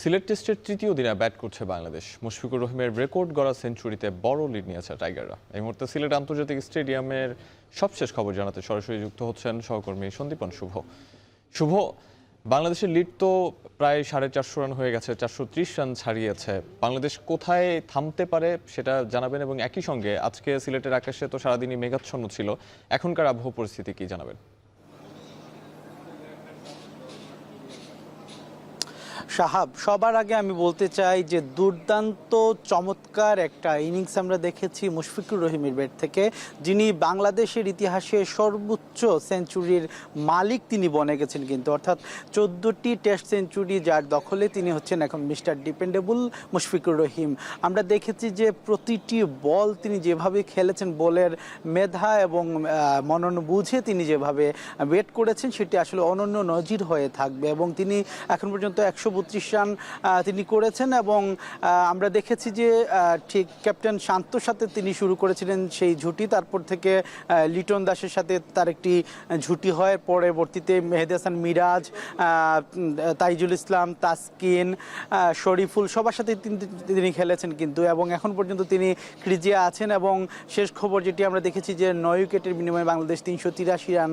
সিলেট টেস্টের তৃতীয় দিনে ব্যাট করছে বাংলাদেশ। মুশফিকুর রহিমের রেকর্ড গড়া সেঞ্চুরিতে বড় লিড নিয়েছে টাইগাররা। এই মুহূর্তে সিলেট আন্তর্জাতিক স্টেডিয়ামের সবশেষ খবর জানাতে সরাসরি যুক্ত হচ্ছেন সহকর্মী সন্দীপন শুভ। শুভ, বাংলাদেশের লিড তো প্রায় 450 রান হয়ে গেছে, 430 রান ছাড়িয়েছে। বাংলাদেশ কোথায় থামতে পারে সেটা জানাবেন, এবং একই সঙ্গে আজকে সিলেটের আকাশে তো সারাদিনই মেঘাচ্ছন্ন ছিল, এখনকার আবহাওয়া পরিস্থিতি কি জানাবেন? সাহাব, সবার আগে আমি বলতে চাই যে দুর্দান্ত চমৎকার একটা ইনিংস আমরা দেখেছি মুশফিকুর রহিমের ব্যাট থেকে, যিনি বাংলাদেশের ইতিহাসে সর্বোচ্চ সেঞ্চুরির মালিক তিনি বনে গেছেন কিন্তু, অর্থাৎ 14টি টেস্ট সেঞ্চুরি যার দখলে তিনি হচ্ছেন এখন মিস্টার ডিপেন্ডেবল মুশফিকুর রহিম। আমরা দেখেছি যে প্রতিটি বল তিনি যেভাবে খেলেছেন, বলের মেধা এবং মনন বুঝে তিনি যেভাবে ব্যাট করেছেন সেটি আসলে অনন্য নজির হয়ে থাকবে, এবং তিনি এখন পর্যন্ত 132 রান তিনি করেছেন। এবং আমরা দেখেছি যে ঠিক ক্যাপ্টেন শান্তর সাথে তিনি শুরু করেছিলেন সেই ঝুটি, তারপর থেকে লিটন দাসের সাথে তার একটি ঝুটি হয়, পরবর্তীতে মেহেদী হাসান মিরাজ, তাইজুল ইসলাম, তাসকিন, শরীফুল সবার সাথে তিনি খেলেছেন কিন্তু, এবং এখন পর্যন্ত তিনি ক্রিজে আছেন। এবং শেষ খবর যেটি আমরা দেখেছি যে 9 উইকেটের বিনিময়ে বাংলাদেশ 383 রান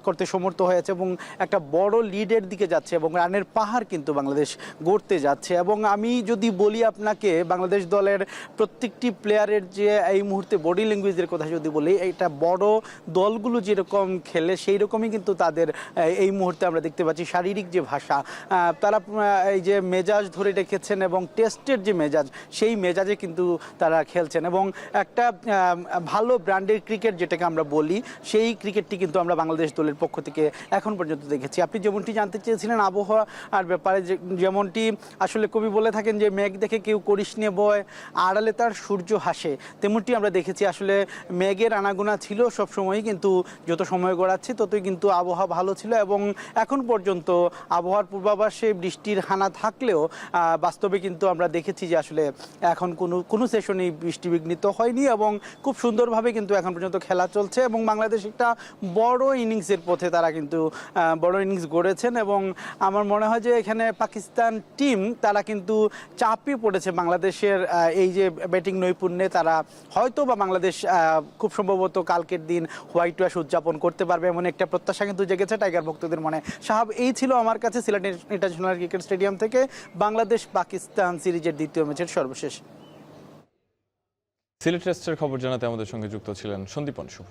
করতে সমর্থ হয়েছে এবং একটা বড় লিডের দিকে যাচ্ছে, এবং রানের পাহাড় কিন্তু বাংলাদেশ গড়তে যাচ্ছে। এবং আমি যদি বলি আপনাকে, বাংলাদেশ দলের প্রত্যেকটি প্লেয়ারের যে এই মুহূর্তে বডি ল্যাঙ্গুয়েজের কথা যদি বলি, এটা বড় দলগুলো যেরকম খেলে সেই রকমই কিন্তু তাদের এই মুহূর্তে আমরা দেখতে পাচ্ছি শারীরিক যে ভাষা, তারা এই যে মেজাজ ধরে রেখেছেন এবং টেস্টের যে মেজাজ, সেই মেজাজে কিন্তু তারা খেলছেন, এবং একটা ভালো ব্র্যান্ডের ক্রিকেট যেটাকে আমরা বলি, সেই ক্রিকেটটি কিন্তু আমরা বাংলাদেশ দলের পক্ষ থেকে এখন পর্যন্ত দেখেছি। আপনি যেমনটি জানতে চেয়েছিলেন আবহাওয়া আর ব্যাপারে, যেমনটি আসলে কবি বলে থাকেন যে মেঘ দেখে কেউ করিস নে বয়, আড়ালে তার সূর্য হাসে, তেমনটি আমরা দেখেছি। আসলে মেঘের আনাগোনা ছিল সবসময়ই, কিন্তু যত সময় গড়াচ্ছে ততই কিন্তু আবহাওয়া ভালো ছিল, এবং এখন পর্যন্ত আবহাওয়ার পূর্বাভাসে বৃষ্টির হানা থাকলেও বাস্তবে কিন্তু আমরা দেখেছি যে আসলে এখন কোনো সেশনেই বৃষ্টি বিঘ্নিত হয়নি, এবং খুব সুন্দরভাবে কিন্তু এখন পর্যন্ত খেলা চলছে, এবং বাংলাদেশ একটা বড় ইনিংসের পথে তারা কিন্তু বড় ইনিংস গড়েছেন। এবং আমার মনে হয় যে এখানে পাকিস্তান টিম তারা কিন্তু চাপে পড়েছে বাংলাদেশের এই যে ব্যাটিং নৈপুণ্যে, তারা হয়তো বা বাংলাদেশ খুব সম্ভবত কালকের দিন হোয়াইট ওয়াশ উদযাপন করতে পারবে এমন একটা প্রত্যাশা কিন্তু জেগেছে টাইগার ভক্তদের মনে। সাহাব, এই ছিল আমার কাছে সিলেট ইন্টারন্যাশনাল ক্রিকেট স্টেডিয়াম থেকে বাংলাদেশ পাকিস্তান সিরিজের দ্বিতীয় ম্যাচের সর্বশেষ। সিলেট টেস্টের খবর জানাতে আমাদের সঙ্গে যুক্ত ছিলেন সন্দীপন শুভ।